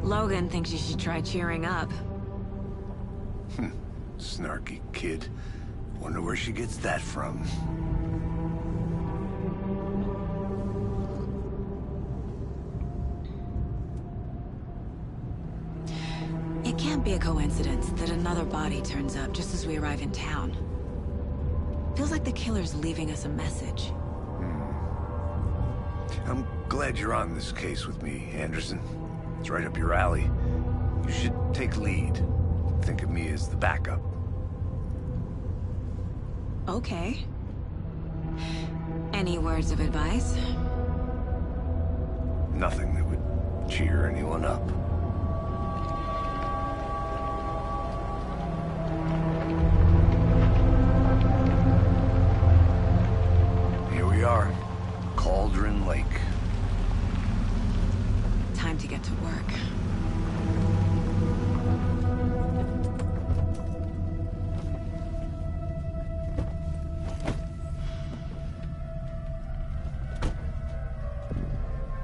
Logan thinks you should try cheering up. Snarky kid. Wonder where she gets that from. It can't be a coincidence that another body turns up just as we arrive in town. Feels like the killer's leaving us a message. I'm glad you're on this case with me, Anderson. It's right up your alley. You should take lead. Think of me as the backup. Okay. Any words of advice? Nothing that would cheer anyone up. Here we are. Cauldron Lake. Time to get to work.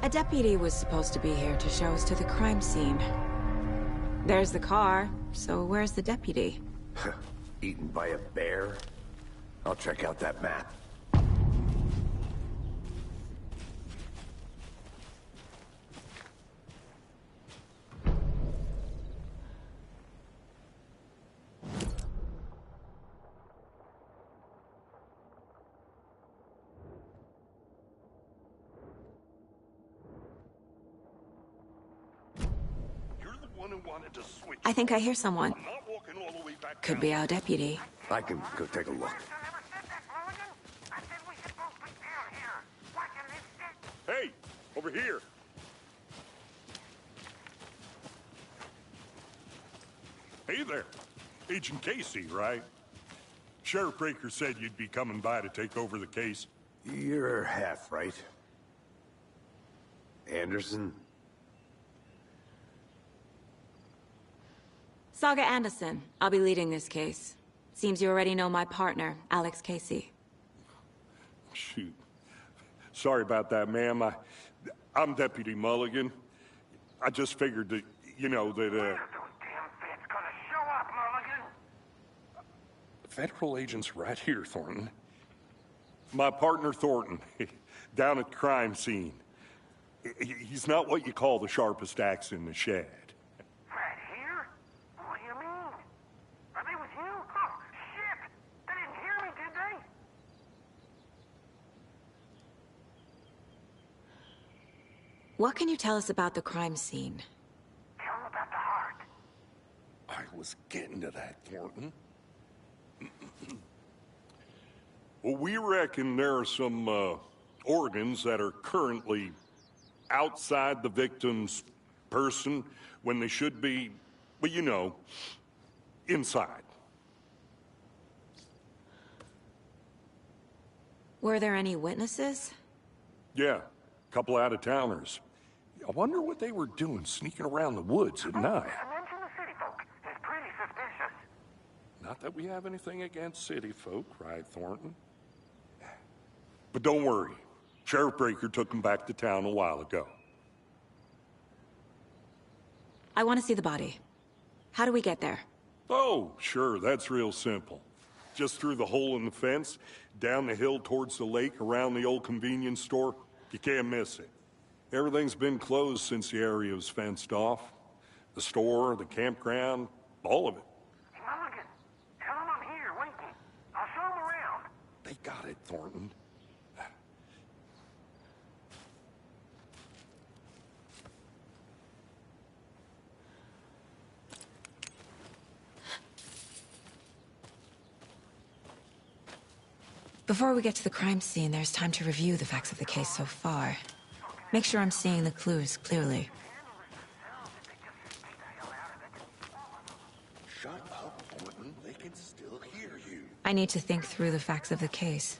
A deputy was supposed to be here to show us to the crime scene. There's the car, so where's the deputy? Eaten by a bear? I'll check out that map. I think I hear someone. Could be our deputy. I can go take a look. Hey, over here. Hey there. Agent Casey, right? Sheriff Breaker said you'd be coming by to take over the case. You're half right. Anderson? Saga Anderson. I'll be leading this case. Seems you already know my partner, Alex Casey. Shoot. Sorry about that, ma'am. I'm Deputy Mulligan. I just figured that, you know, that, When are those damn feds gonna show up, Mulligan? Federal agent's right here, Thornton. My partner, Thornton, down at the crime scene. He's not what you call the sharpest axe in the shed. Right here? What do you mean? Are they with you? Oh, shit! They didn't hear me, did they? What can you tell us about the crime scene? Tell them about the heart. I was getting to that, Thornton. Well, we reckon there are some organs that are currently outside the victim's person when they should be, well, you know, inside. Were there any witnesses? Yeah, a couple out-of-towners. I wonder what they were doing sneaking around the woods at night. Mention the city folk. It's pretty suspicious. Not that we have anything against city folk, right, Thornton? But don't worry. Sheriff Breaker took them back to town a while ago. I want to see the body. How do we get there? Oh, sure, that's real simple. Just through the hole in the fence, down the hill towards the lake, around the old convenience store. You can't miss it. Everything's been closed since the area was fenced off. The store, the campground, all of it. Hey, Mulligan, tell them I'm here, waiting. I'll show them around. They got it, Thornton. Before we get to the crime scene, there's time to review the facts of the case so far. Make sure I'm seeing the clues clearly. Shut up, Thornton. They can still hear you. I need to think through the facts of the case.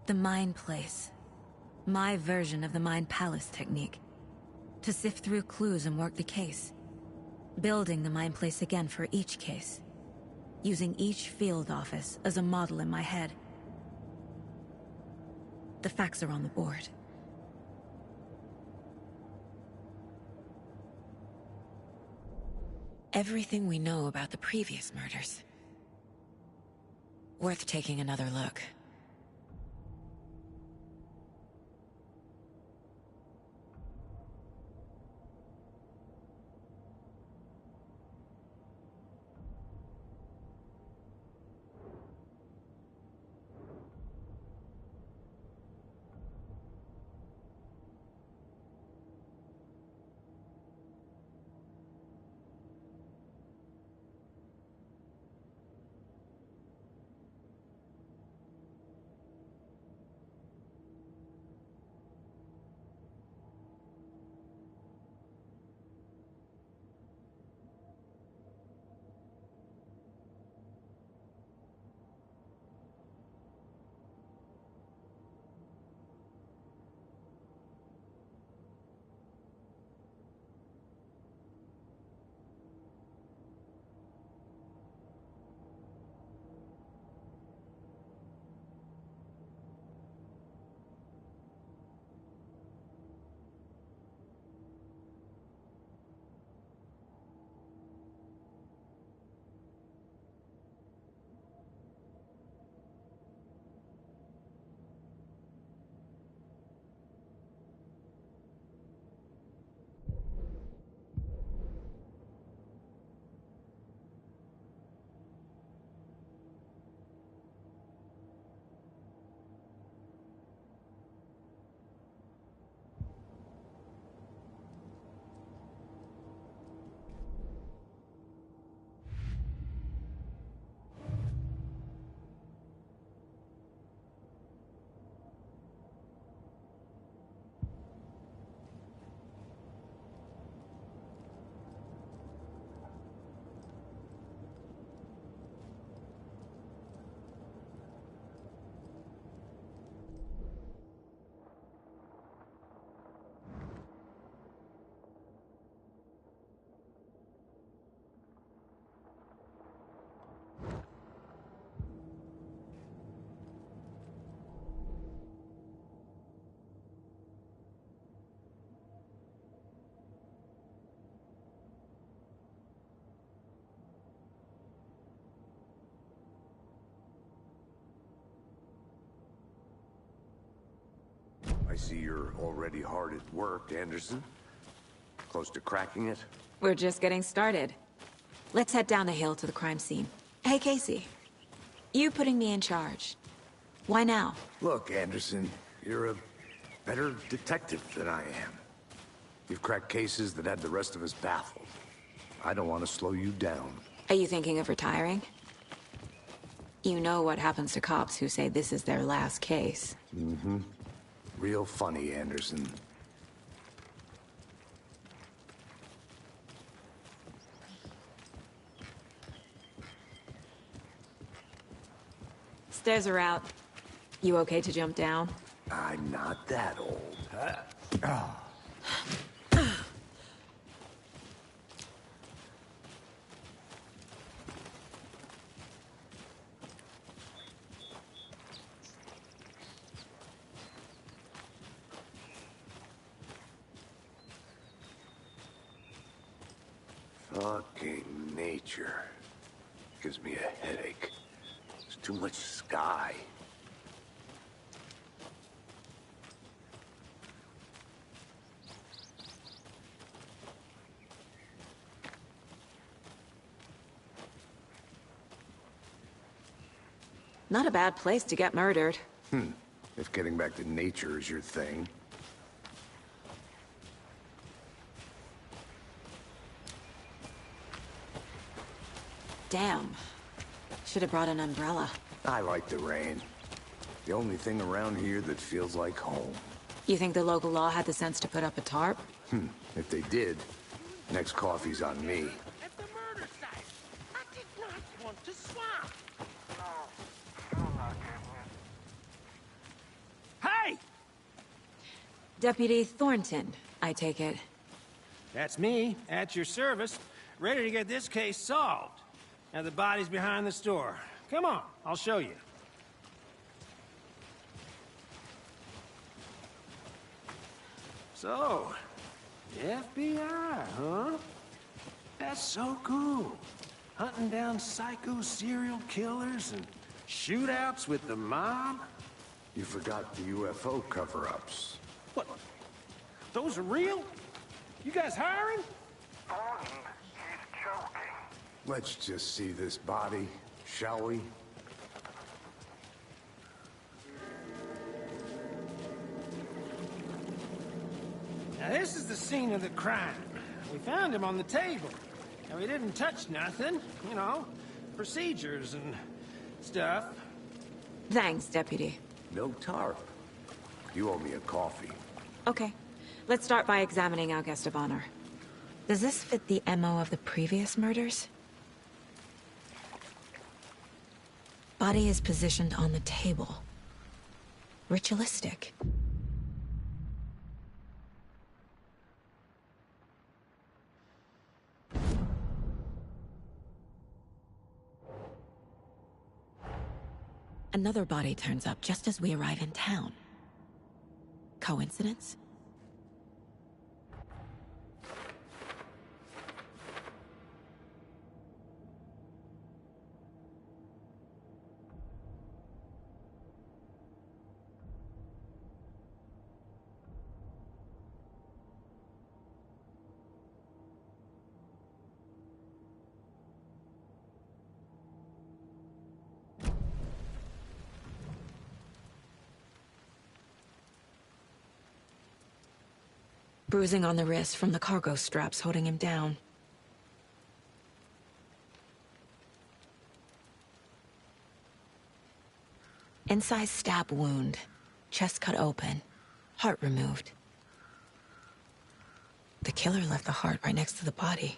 The Mind Place. My version of the Mind Palace technique. To sift through clues and work the case. Building the Mind Place again for each case. Using each field office as a model in my head. The facts are on the board. Everything we know about the previous murders. Worth taking another look. I see you're already hard at work, Anderson. Close to cracking it? We're just getting started. Let's head down the hill to the crime scene. Hey, Casey. You putting me in charge. Why now? Look, Anderson, you're a better detective than I am. You've cracked cases that had the rest of us baffled. I don't want to slow you down. Are you thinking of retiring? You know what happens to cops who say this is their last case. Mm-hmm. Real funny, Anderson. Stairs are out. You okay to jump down? I'm not that old. Fucking nature. Gives me a headache. There's too much sky. Not a bad place to get murdered. If getting back to nature is your thing. Damn. Should have brought an umbrella. I like the rain. The only thing around here that feels like home. You think the local law had the sense to put up a tarp? If they did, next coffee's on me. At the murder site. I did not want to swap. Hey! Deputy Thornton, I take it. That's me, at your service, ready to get this case solved. Now the body's behind the store. Come on, I'll show you. So, the FBI, huh? That's so cool. Hunting down psycho serial killers and shootouts with the mob? You forgot the UFO cover-ups. What? Those are real? You guys hiring? Thornton, he's joking. Let's just see this body, shall we? Now this is the scene of the crime. We found him on the table. Now he didn't touch nothing, you know, procedures and stuff. Thanks, Deputy. No tarp. You owe me a coffee. Okay. Let's start by examining our guest of honor. Does this fit the MO of the previous murders? Body is positioned on the table. Ritualistic. Another body turns up just as we arrive in town. Coincidence? Bruising on the wrist from the cargo straps holding him down. Incised stab wound. Chest cut open. Heart removed. The killer left the heart right next to the body.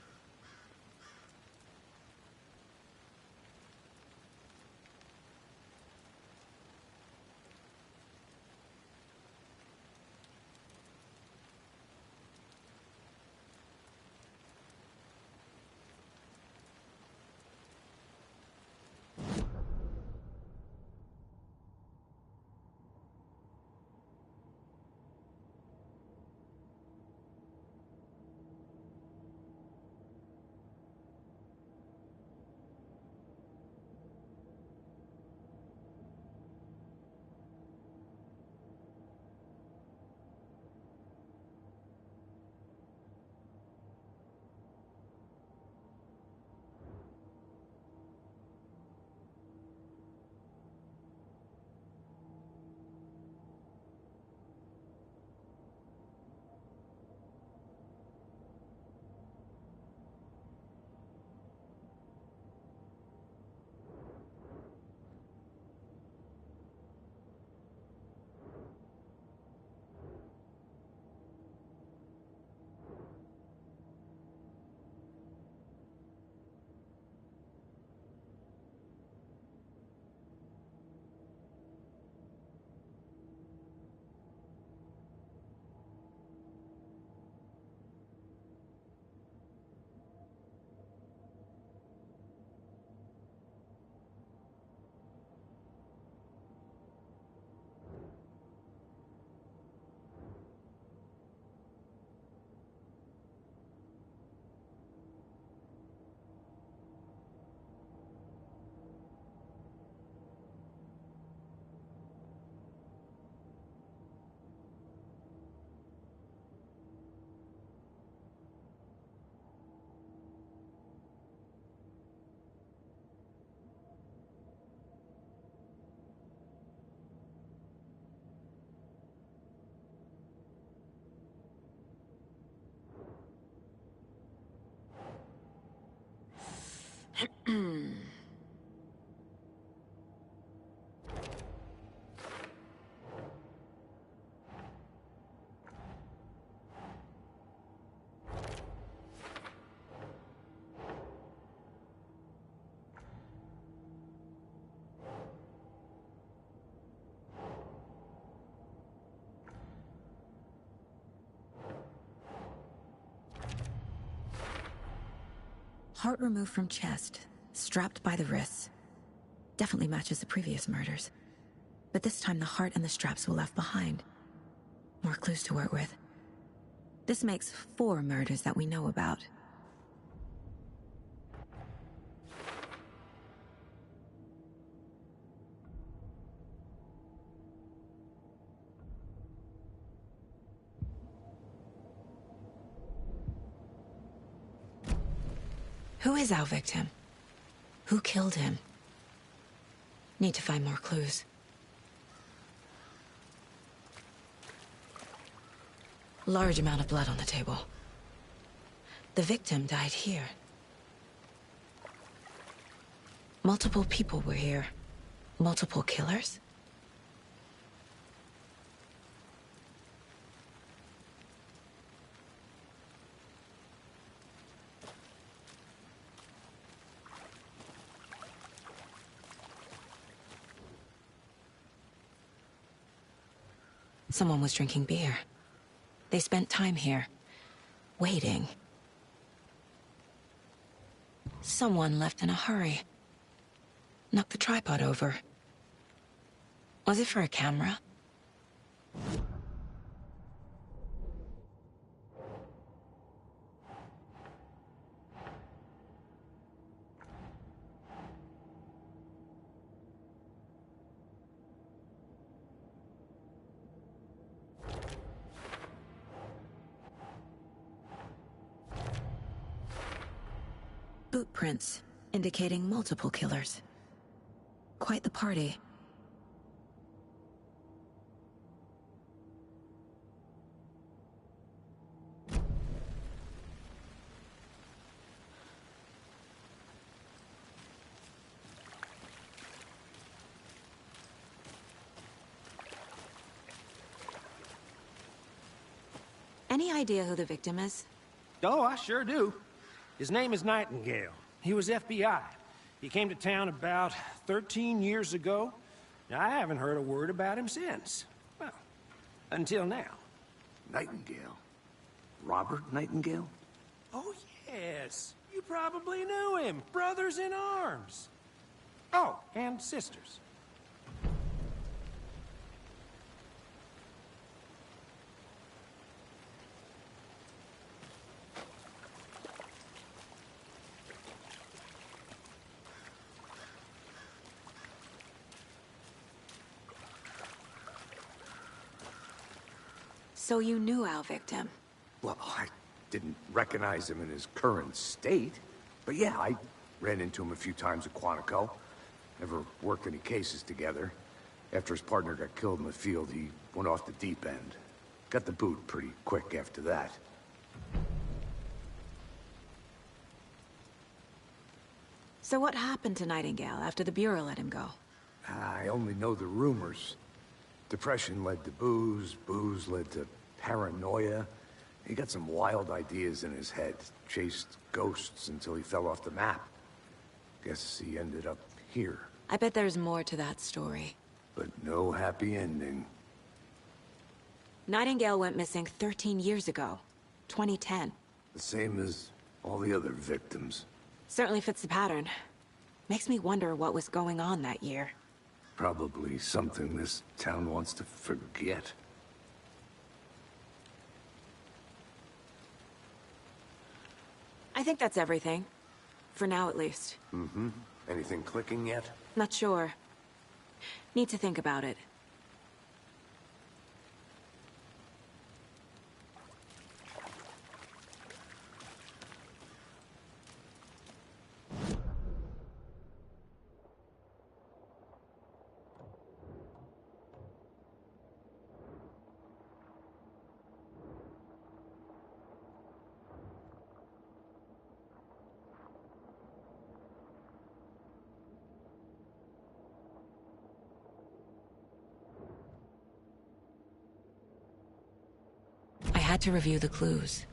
Heart removed from chest, strapped by the wrists. Definitely matches the previous murders. But this time the heart and the straps were left behind. More clues to work with. This makes 4 murders that we know about. Who is our victim? Who killed him? Need to find more clues. Large amount of blood on the table. The victim died here. Multiple people were here. Multiple killers? Someone was drinking beer. They spent time here, waiting. Someone left in a hurry. Knocked the tripod over. Was it for a camera? Boot prints, indicating multiple killers. Quite the party. Any idea who the victim is? Oh, I sure do. His name is Nightingale. He was FBI. He came to town about 13 years ago. Now, I haven't heard a word about him since. Well, until now. Nightingale? Robert Nightingale? Oh, yes. You probably knew him. Brothers in arms. Oh, and sisters. So you knew our victim? Well, I didn't recognize him in his current state. But yeah, I ran into him a few times at Quantico. Never worked any cases together. After his partner got killed in the field, he went off the deep end. Got the boot pretty quick after that. So what happened to Nightingale after the Bureau let him go? I only know the rumors. Depression led to booze, booze led to paranoia. He got some wild ideas in his head, chased ghosts until he fell off the map. Guess he ended up here. I bet there's more to that story. But no happy ending. Nightingale went missing 13 years ago. 2010. The same as all the other victims. Certainly fits the pattern. Makes me wonder what was going on that year. Probably something this town wants to forget. I think that's everything. For now, at least. Mm-hmm. Anything clicking yet? Not sure. Need to think about it. I had to review the clues.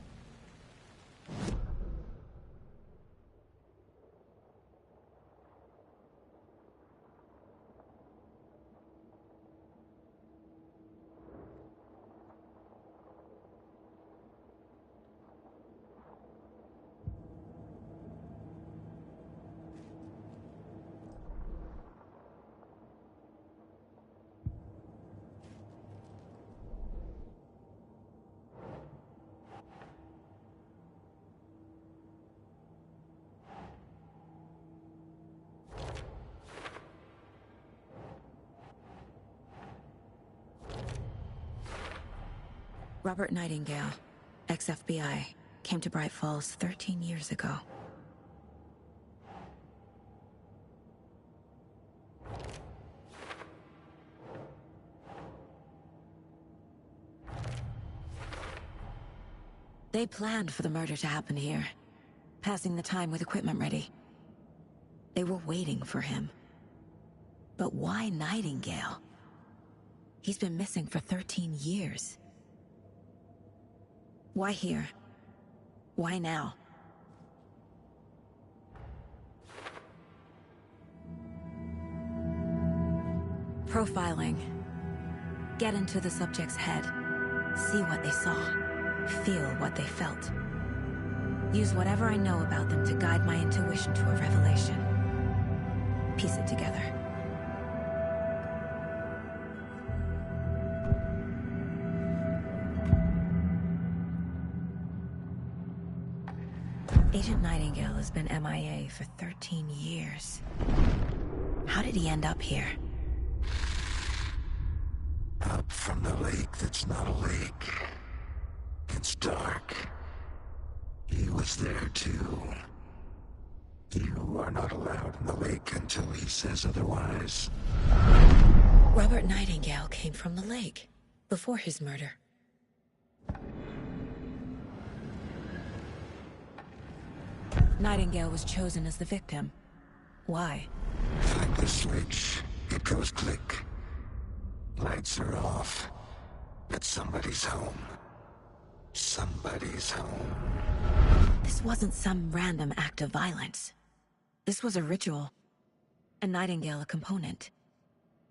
Robert Nightingale, ex-FBI, came to Bright Falls 13 years ago. They planned for the murder to happen here, passing the time with equipment ready. They were waiting for him. But why Nightingale? He's been missing for 13 years. Why here? Why now? Profiling. Get into the subject's head. See what they saw. Feel what they felt. Use whatever I know about them to guide my intuition to a revelation. Piece it together. Agent Nightingale has been MIA for 13 years. How did he end up here? Up from the lake that's not a lake. It's dark. He was there too. You are not allowed in the lake until he says otherwise. Robert Nightingale came from the lake, before his murder. Nightingale was chosen as the victim. Why? Flip the switch. It goes click. Lights are off. But somebody's home. Somebody's home. This wasn't some random act of violence. This was a ritual. And Nightingale a component.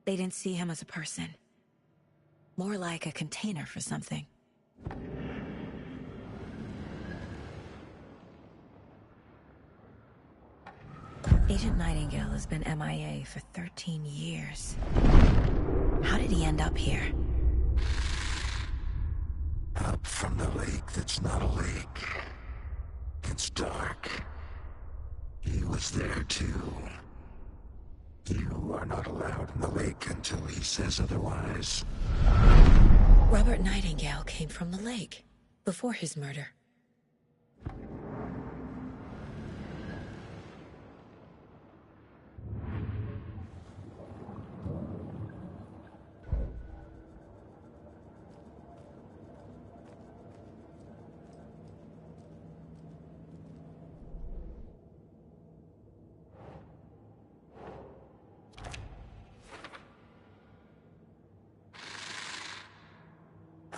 They didn't see him as a person. More like a container for something. Agent Nightingale has been MIA for 13 years. How did he end up here? Up from the lake that's not a lake. It's dark. He was there too. You are not allowed in the lake until he says otherwise. Robert Nightingale came from the lake, before his murder.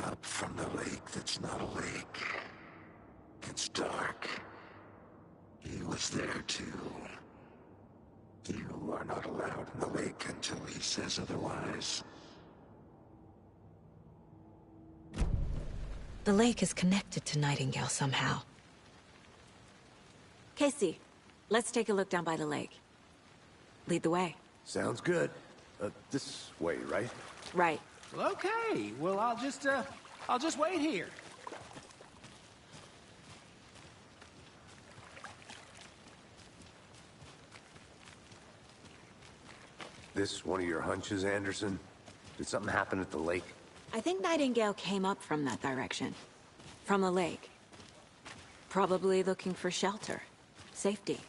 Up from the lake that's not a lake. It's dark. He was there too. You are not allowed in the lake until he says otherwise. The lake is connected to Nightingale somehow. Casey, let's take a look down by the lake. Lead the way. Sounds good. This way, right? Right. Well, okay. Well, I'll just wait here. This one of your hunches, Anderson? Did something happen at the lake? I think Nightingale came up from that direction. From the lake. Probably looking for shelter. Safety.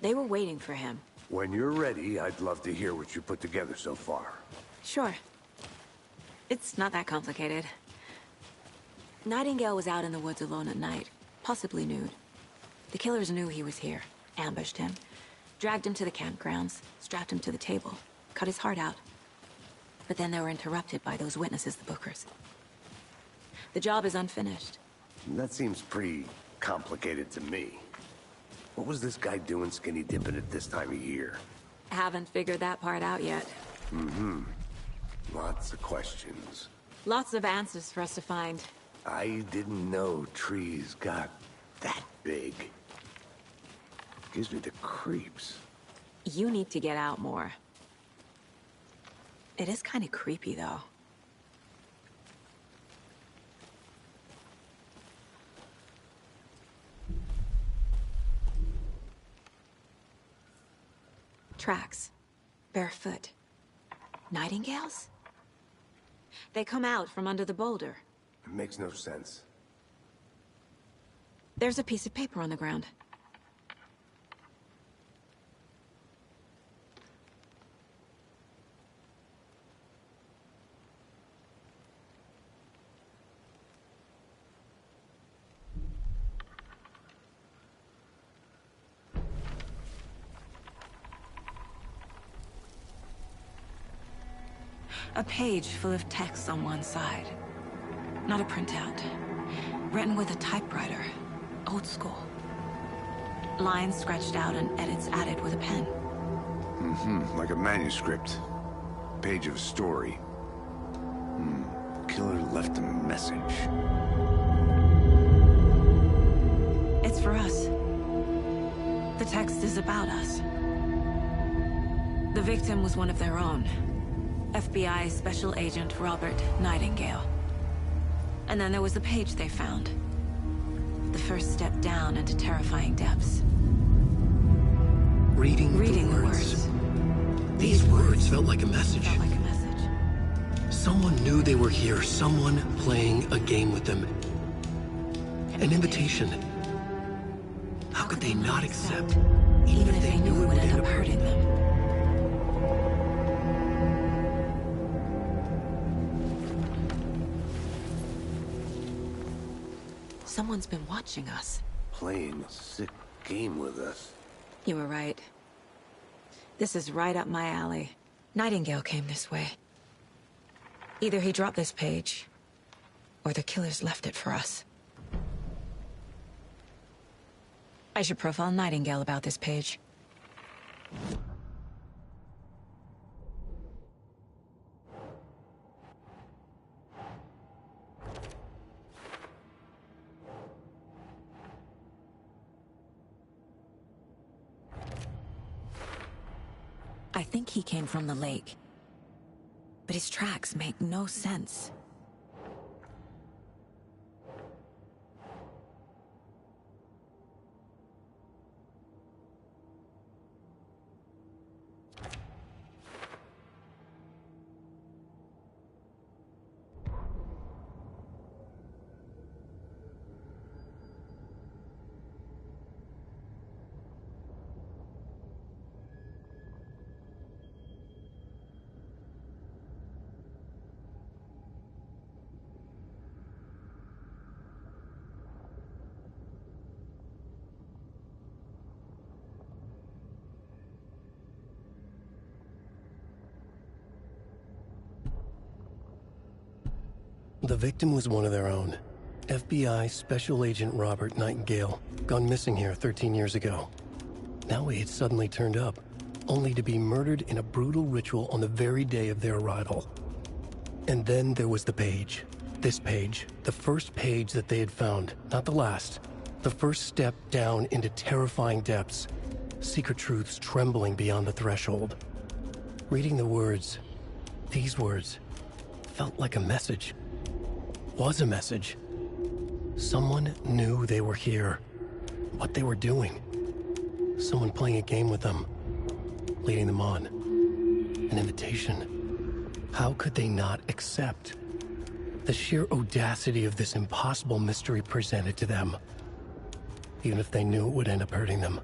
They were waiting for him. When you're ready, I'd love to hear what you put together so far. Sure. It's not that complicated. Nightingale was out in the woods alone at night, possibly nude. The killers knew he was here, ambushed him, dragged him to the campgrounds, strapped him to the table, cut his heart out. But then they were interrupted by those witnesses, the Bookers. The job is unfinished. That seems pretty complicated to me. What was this guy doing skinny dipping at this time of year? Haven't figured that part out yet. Lots of questions. Lots of answers for us to find. I didn't know trees got that big. Gives me the creeps. You need to get out more. It is kind of creepy, though. Tracks. Barefoot. Nightingales? They come out from under the boulder, It makes no sense. There's a piece of paper on the ground. A page full of text on one side. Not a printout. Written with a typewriter. Old school. Lines scratched out and edits added with a pen. Like a manuscript. Page of a story. Killer left a message. It's for us. The text is about us. The victim was one of their own. FBI Special Agent Robert Nightingale. And then there was the page they found. The first step down into terrifying depths. Reading the words. These words felt like a message. Felt like a message. Someone knew they were here, someone playing a game with them. An invitation. How could they not accept, even if they knew it would end up hurting them? Someone's been watching us. Playing a sick game with us. You were right. This is right up my alley. Nightingale came this way. Either he dropped this page, or the killers left it for us. I should profile Nightingale about this page. I think he came from the lake. But his tracks make no sense. The victim was one of their own. FBI Special Agent Robert Nightingale, gone missing here 13 years ago. Now he had suddenly turned up, only to be murdered in a brutal ritual on the very day of their arrival. And then there was the page. This page, the first page that they had found, not the last. The first step down into terrifying depths. Secret truths trembling beyond the threshold. Reading the words, these words, felt like a message. Was a message. Someone knew they were here, what they were doing. Someone playing a game with them, leading them on. An invitation. How could they not accept? The sheer audacity of this impossible mystery presented to them, even if they knew it would end up hurting them.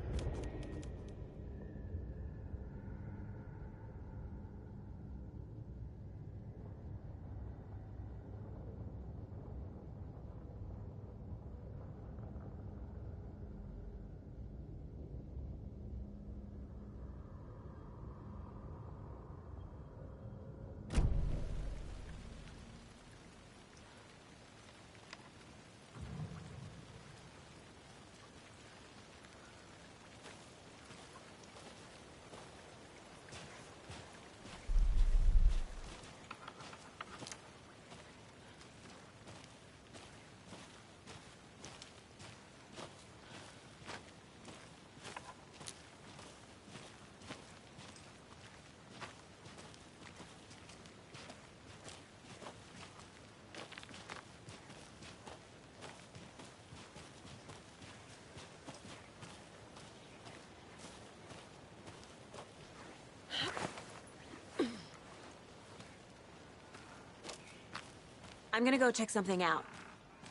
I'm gonna go check something out.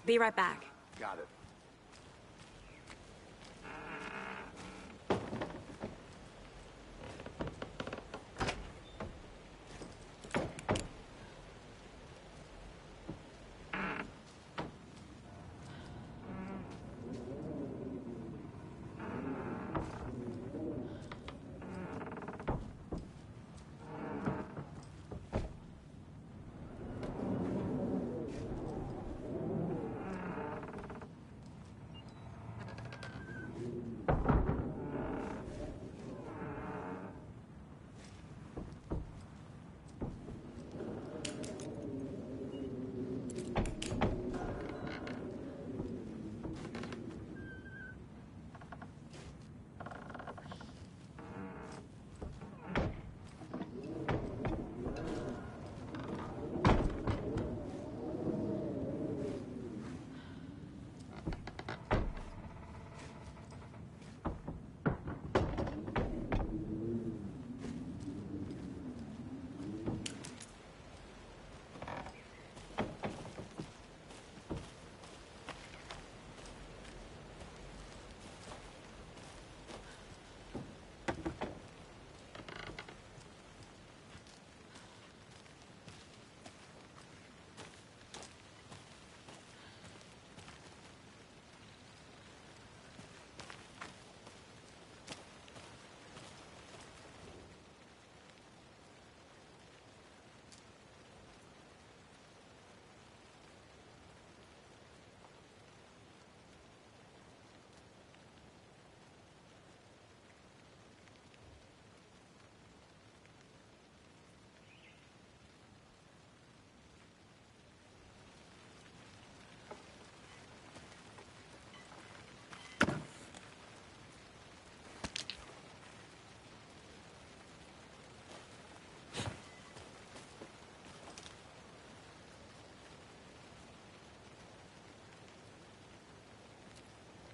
Be right back. Got it.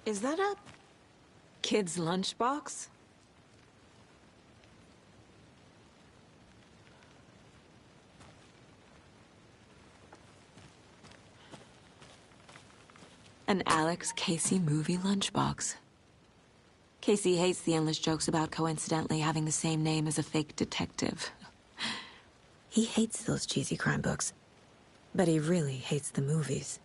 Is that a kid's lunchbox? An Alex Casey movie lunchbox. Casey hates the endless jokes about coincidentally having the same name as a fake detective. He hates those cheesy crime books, but he really hates the movies.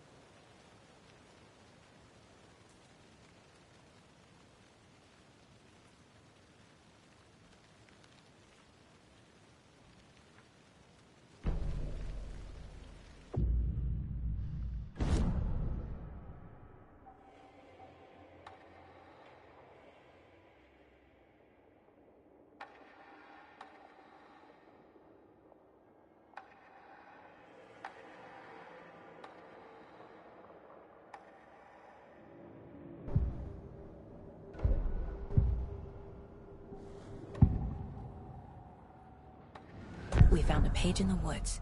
We found a page in the woods.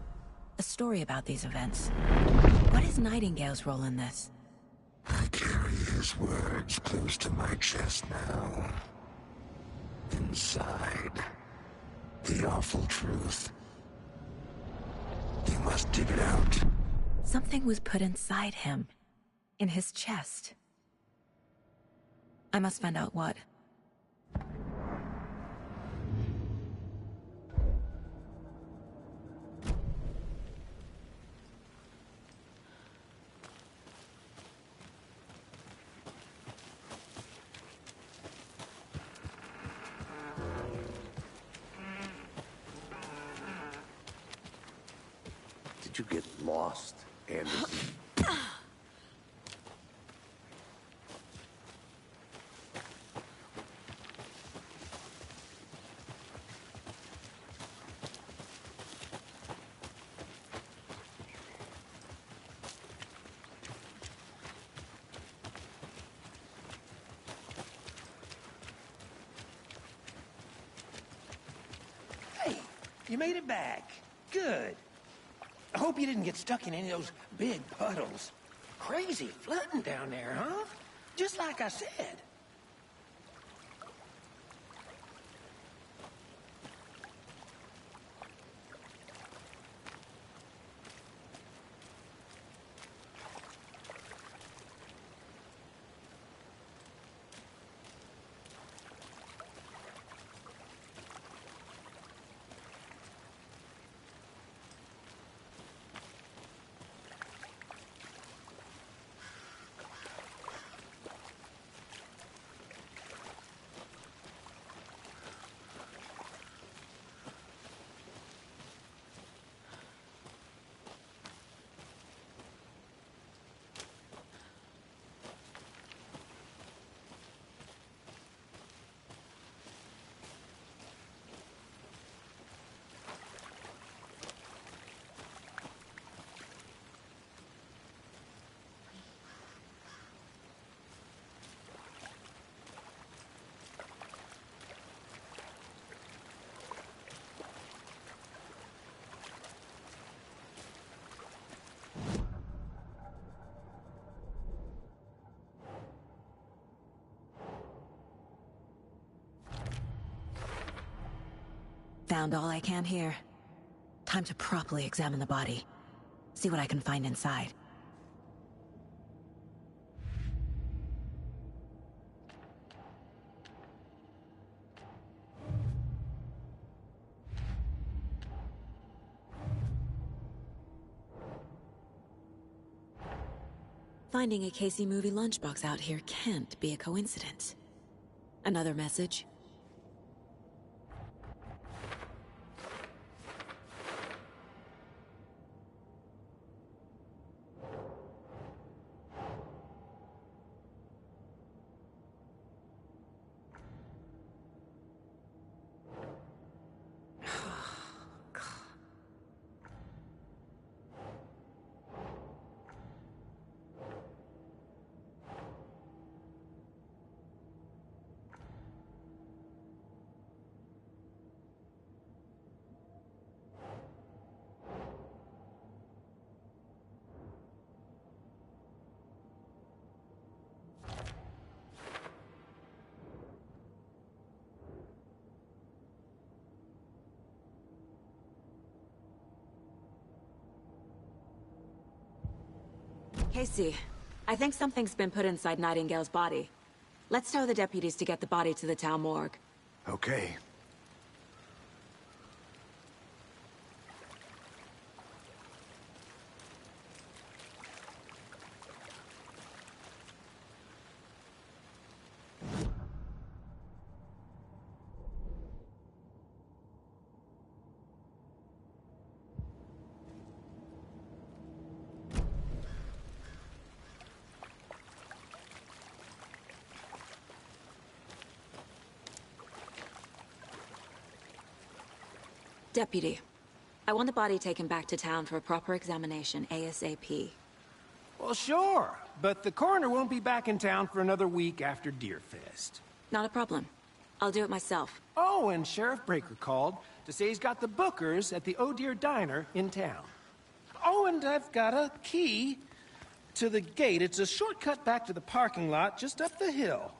A story about these events. What is Nightingale's role in this? I carry his words close to my chest now. Inside, the awful truth. You must dig it out. Something was put inside him. In his chest. I must find out what. Did you get lost, Anderson? Hey, you made it back. Good. I hope you didn't get stuck in any of those big puddles. Crazy flooding down there, huh? Just like I said. Found all I can here. Time to properly examine the body. See what I can find inside. Finding a Casey movie lunchbox out here can't be a coincidence. Another message? Casey, I think something's been put inside Nightingale's body. Let's tell the deputies to get the body to the town morgue. Okay. Deputy, I want the body taken back to town for a proper examination, ASAP. Well, sure, but the coroner won't be back in town for another week after Deerfest. Not a problem. I'll do it myself. Oh, and Sheriff Breaker called to say he's got the Bookers at the Oh Deer Diner in town. Oh, and I've got a key to the gate. It's a shortcut back to the parking lot just up the hill.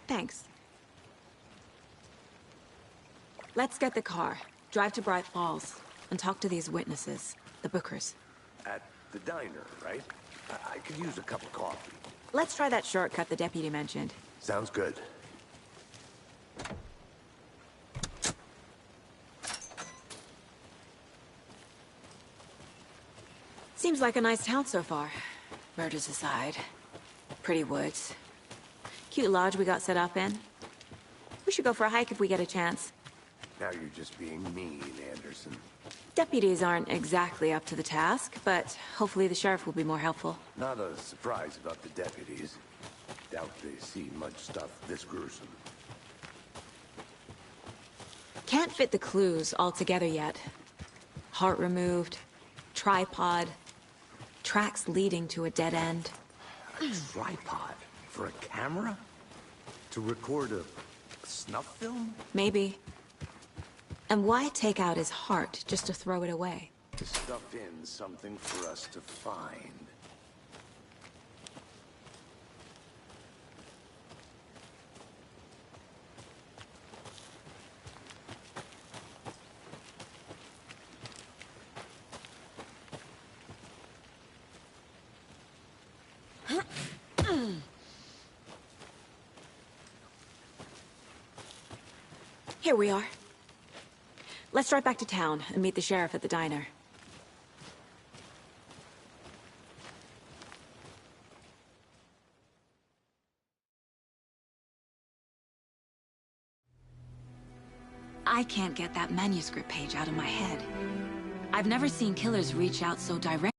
Thanks. Let's get the car, drive to Bright Falls, and talk to these witnesses, the Bookers. At the diner, right? I could use a cup of coffee. Let's try that shortcut the deputy mentioned. Sounds good. Seems like a nice town so far. Murders aside. Pretty woods. Cute lodge we got set up in. We should go for a hike if we get a chance. Now you're just being mean, Anderson. Deputies aren't exactly up to the task, but hopefully the sheriff will be more helpful. Not a surprise about the deputies. Doubt they see much stuff this gruesome. Can't fit the clues all together yet. Heart removed, tripod, tracks leading to a dead end. A tripod? For a camera? To record a snuff film? Maybe. And why take out his heart just to throw it away? To stuff in something for us to find. Here we are. Let's drive back to town and meet the sheriff at the diner. I can't get that manuscript page out of my head. I've never seen killers reach out so directly.